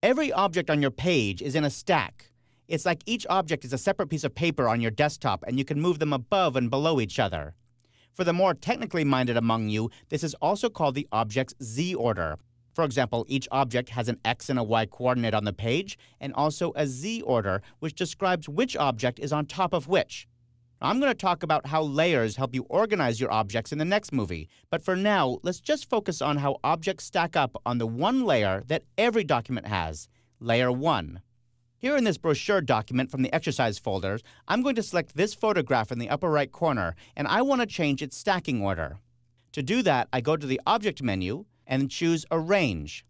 Every object on your page is in a stack. It's like each object is a separate piece of paper on your desktop, and you can move them above and below each other. For the more technically minded among you, this is also called the object's z-order. For example, each object has an x and a y coordinate on the page, and also a z-order, which describes which object is on top of which. I'm going to talk about how layers help you organize your objects in the next movie, but for now, let's just focus on how objects stack up on the one layer that every document has, Layer 1. Here in this brochure document from the exercise folders, I'm going to select this photograph in the upper right corner, and I want to change its stacking order. To do that, I go to the Object menu and choose Arrange.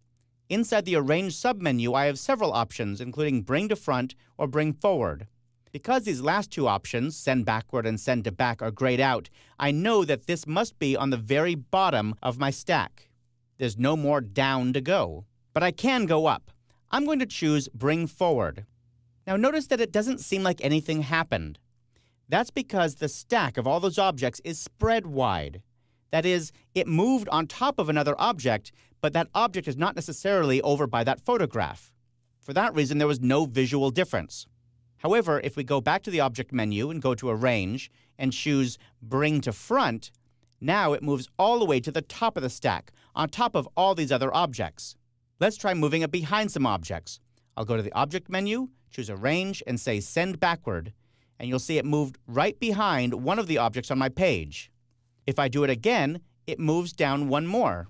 Inside the Arrange submenu, I have several options, including Bring to Front or Bring Forward. Because these last two options, Send Backward and Send to Back, are grayed out, I know that this must be on the very bottom of my stack. There's no more down to go. But I can go up. I'm going to choose Bring Forward. Now notice that it doesn't seem like anything happened. That's because the stack of all those objects is spread wide. That is, it moved on top of another object, but that object is not necessarily over by that photograph. For that reason, there was no visual difference. However, if we go back to the Object menu and go to Arrange and choose Bring to Front, now it moves all the way to the top of the stack, on top of all these other objects. Let's try moving it behind some objects. I'll go to the Object menu, choose Arrange, and say Send Backward, and you'll see it moved right behind one of the objects on my page. If I do it again, it moves down one more.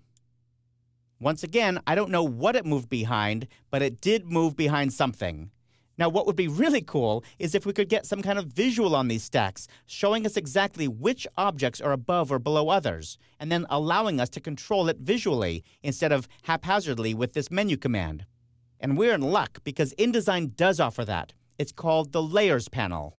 Once again, I don't know what it moved behind, but it did move behind something. Now, what would be really cool is if we could get some kind of visual on these stacks, showing us exactly which objects are above or below others, and then allowing us to control it visually instead of haphazardly with this menu command. And we're in luck because InDesign does offer that. It's called the Layers panel.